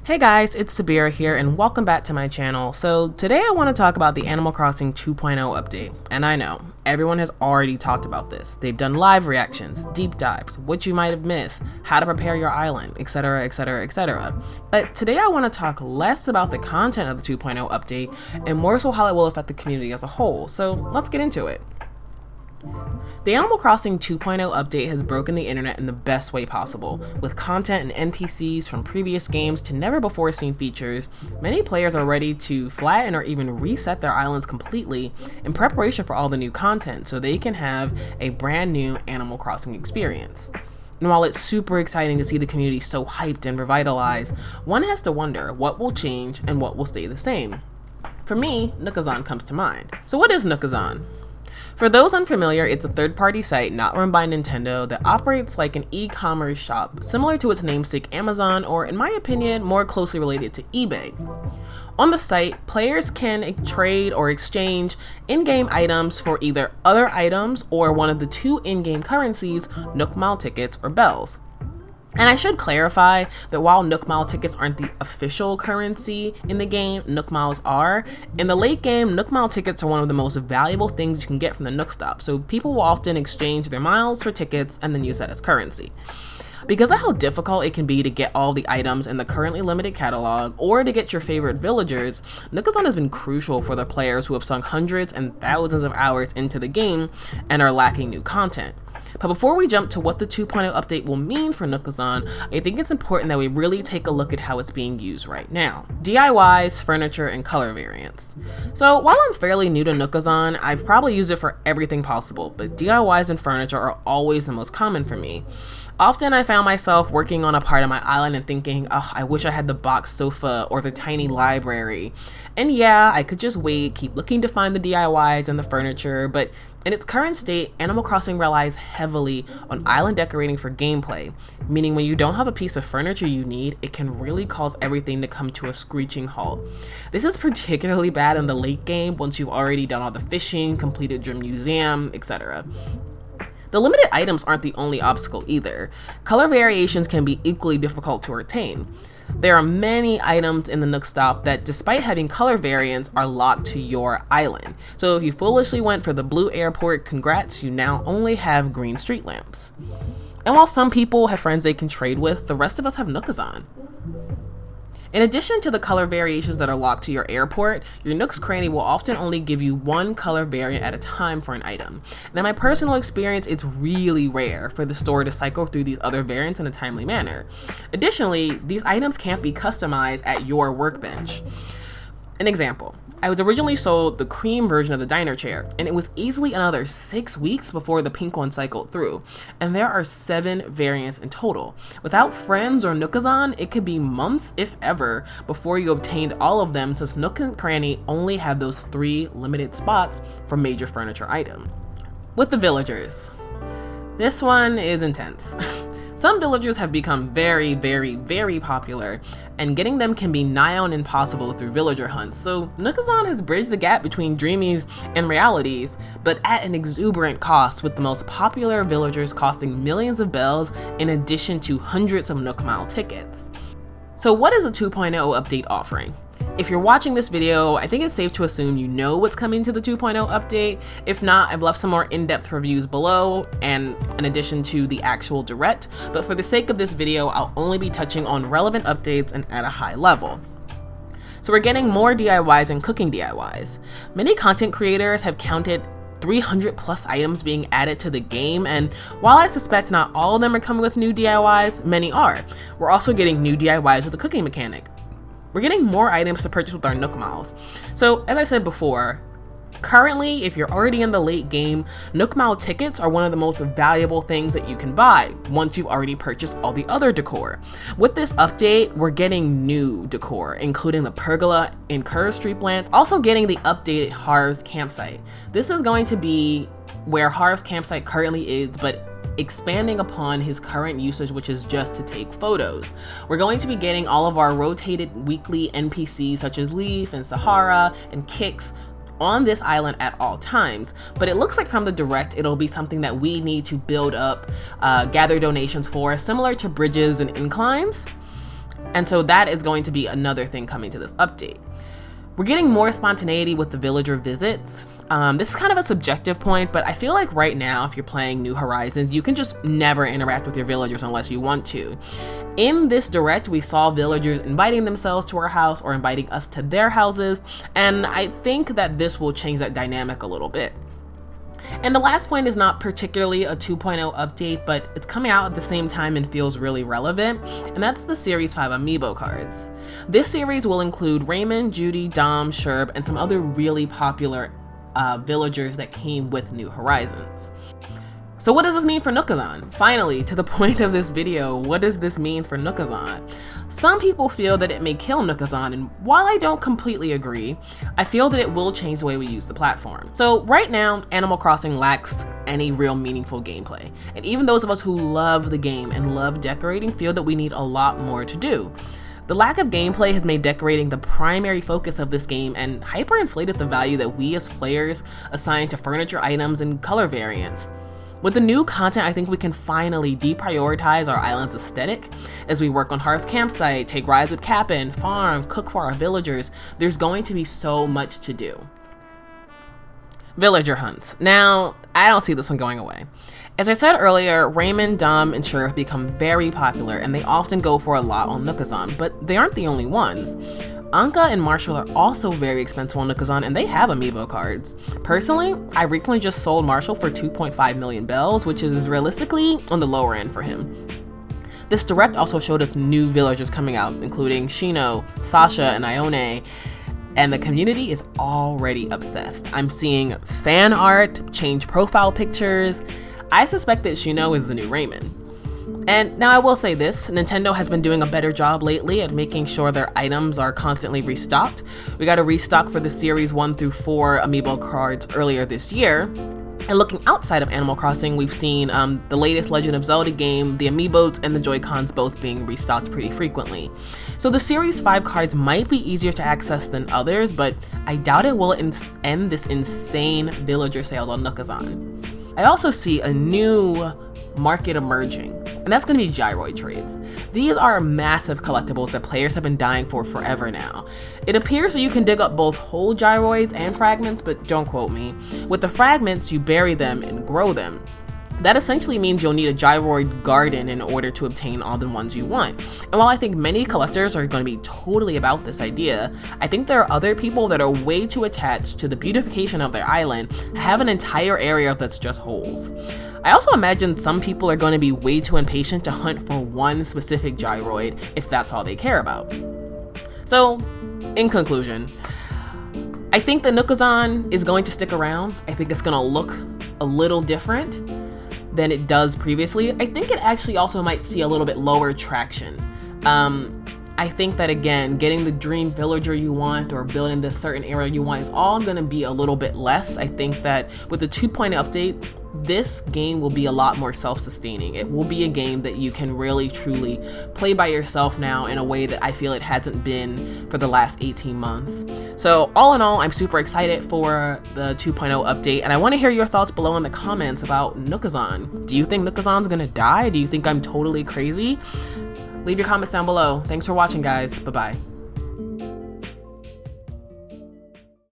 Hey guys, it's Sabira here and welcome back to my channel. So today I want to talk about the Animal Crossing 2.0 update. And I know, everyone has already talked about this. They've done live reactions, deep dives, what you might have missed, how to prepare your island, etc, etc, etc. But today I want to talk less about the content of the 2.0 update and more so how it will affect the community as a whole. So let's get into it. The Animal Crossing 2.0 update has broken the internet in the best way possible. With content and NPCs from previous games to never before seen features, many players are ready to flatten or even reset their islands completely in preparation for all the new content so they can have a brand new Animal Crossing experience. And while it's super exciting to see the community so hyped and revitalized, one has to wonder what will change and what will stay the same. For me, Nookazon comes to mind. So what is Nookazon? For those unfamiliar, it's a third-party site not run by Nintendo that operates like an e-commerce shop, similar to its namesake Amazon, or in my opinion, more closely related to eBay. On the site, players can trade or exchange in-game items for either other items or one of the two in-game currencies, Nook Mile tickets or bells. And I should clarify that while Nook Mile tickets aren't the official currency in the game, Nook Miles are. In the late game, Nook Mile tickets are one of the most valuable things you can get from the Nook Stop, so people will often exchange their miles for tickets and then use that as currency. Because of how difficult it can be to get all the items in the currently limited catalog, or to get your favorite villagers, Nookazon has been crucial for the players who have sunk hundreds and thousands of hours into the game and are lacking new content. But before we jump to what the 2.0 update will mean for Nookazon, I think it's important that we really take a look at how it's being used right now. DIYs, furniture, and color variants. So while I'm fairly new to Nookazon, I've probably used it for everything possible, but DIYs and furniture are always the most common for me. Often I found myself working on a part of my island and thinking, oh, I wish I had the box sofa or the tiny library. And yeah, I could just wait, keep looking to find the DIYs and the furniture, but in its current state, Animal Crossing relies heavily on island decorating for gameplay, meaning when you don't have a piece of furniture you need, it can really cause everything to come to a screeching halt. This is particularly bad in the late game once you've already done all the fishing, completed your museum, etc. The limited items aren't the only obstacle either. Color variations can be equally difficult to attain. There are many items in the Nook Stop that, despite having color variants, are locked to your island. So if you foolishly went for the blue airport, congrats, you now only have green street lamps. And while some people have friends they can trade with, the rest of us have Nookazon. In addition to the color variations that are locked to your airport, your Nook's Cranny will often only give you one color variant at a time for an item. And in my personal experience, it's really rare for the store to cycle through these other variants in a timely manner. Additionally, these items can't be customized at your workbench. An example, I was originally sold the cream version of the diner chair, and it was easily another 6 weeks before the pink one cycled through, and there are 7 variants in total. Without friends or Nookazon, it could be months, if ever, before you obtained all of them, since Nook and Cranny only have those 3 limited spots for major furniture items. With the villagers, this one is intense. Some villagers have become very, very, very popular, and getting them can be nigh on impossible through villager hunts, so Nookazon has bridged the gap between dreamies and realities, but at an exuberant cost, with the most popular villagers costing millions of bells in addition to hundreds of Nook Mile tickets. So what is a 2.0 update offering? If you're watching this video, I think it's safe to assume you know what's coming to the 2.0 update. If not, I've left some more in-depth reviews below, and in addition to the actual direct, but for the sake of this video, I'll only be touching on relevant updates and at a high level. So we're getting more DIYs and cooking DIYs. Many content creators have counted 300 plus items being added to the game, and while I suspect not all of them are coming with new DIYs, many are. We're also getting new DIYs with the cooking mechanic. We're getting more items to purchase with our Nook Miles. So as I said before, currently, if you're already in the late game, Nook Mile tickets are one of the most valuable things that you can buy once you've already purchased all the other decor. With this update, we're getting new decor, including the pergola and curved street lamps, also getting the updated Harv's campsite. This is going to be where Harv's campsite currently is, but expanding upon his current usage, which is just to take photos. We're going to be getting all of our rotated weekly NPCs such as Leaf and Sahara and Kix on this island at all times, but it looks like from the direct it'll be something that we need to build up, gather donations for, similar to bridges and inclines. And so that is going to be another thing coming to this update. We're getting more spontaneity with the villager visits. This is kind of a subjective point, but I feel like right now, if you're playing New Horizons, you can just never interact with your villagers unless you want to. In this direct, we saw villagers inviting themselves to our house or inviting us to their houses, and I think that this will change that dynamic a little bit. And the last point is not particularly a 2.0 update, but it's coming out at the same time and feels really relevant, and that's the Series 5 amiibo cards. This series will include Raymond, Judy, Dom, Sherb, and some other really popular villagers that came with New Horizons. So what does this mean for Nookazon? Finally, to the point of this video, what does this mean for Nookazon? Some people feel that it may kill Nookazon, and while I don't completely agree, I feel that it will change the way we use the platform. So right now, Animal Crossing lacks any real meaningful gameplay, and even those of us who love the game and love decorating feel that we need a lot more to do. The lack of gameplay has made decorating the primary focus of this game and hyperinflated the value that we as players assign to furniture items and color variants. With the new content, I think we can finally deprioritize our island's aesthetic as we work on Harv's campsite, take rides with Cap'n, farm, cook for our villagers. There's going to be so much to do. Villager hunts. Now, I don't see this one going away. As I said earlier, Raymond, Dom, and Sherb have become very popular, and they often go for a lot on Nookazon, but they aren't the only ones. Anka and Marshall are also very expensive on Nookazon, and they have amiibo cards. Personally, I recently just sold Marshall for 2.5 million bells, which is realistically on the lower end for him. This direct also showed us new villagers coming out, including Shino, Sasha, and Ione, and the community is already obsessed. I'm seeing fan art, change profile pictures. I suspect that Shino is the new Raymond. And now I will say this, Nintendo has been doing a better job lately at making sure their items are constantly restocked. We got a restock for the Series 1 through 4 amiibo cards earlier this year. And looking outside of Animal Crossing, we've seen the latest Legend of Zelda game, the amiibos and the Joy-Cons both being restocked pretty frequently. So the Series 5 cards might be easier to access than others, but I doubt it will end this insane villager sales on Nookazon. I also see a new market emerging, and that's going to be gyroid trades. These are massive collectibles that players have been dying for forever now. It appears that you can dig up both whole gyroids and fragments, but don't quote me. With the fragments, you bury them and grow them. That essentially means you'll need a gyroid garden in order to obtain all the ones you want. And while I think many collectors are going to be totally about this idea, I think there are other people that are way too attached to the beautification of their island, have an entire area that's just holes. I also imagine some people are going to be way too impatient to hunt for one specific gyroid if that's all they care about. So, in conclusion, I think the Nookazon is going to stick around. I think it's going to look a little different than it does previously. I think it actually also might see a little bit lower traction. I think that, again, getting the dream villager you want or building this certain area you want is all going to be a little bit less. I think that with the 2.0 update, this game will be a lot more self-sustaining. It will be a game that you can really truly play by yourself now in a way that I feel it hasn't been for the last 18 months. So all in all, I'm super excited for the 2.0 update, and I want to hear your thoughts below in the comments about Nookazon. Do you think Nookazon's gonna die? Do you think I'm totally crazy? Leave your comments down below. Thanks for watching, guys. Bye-bye.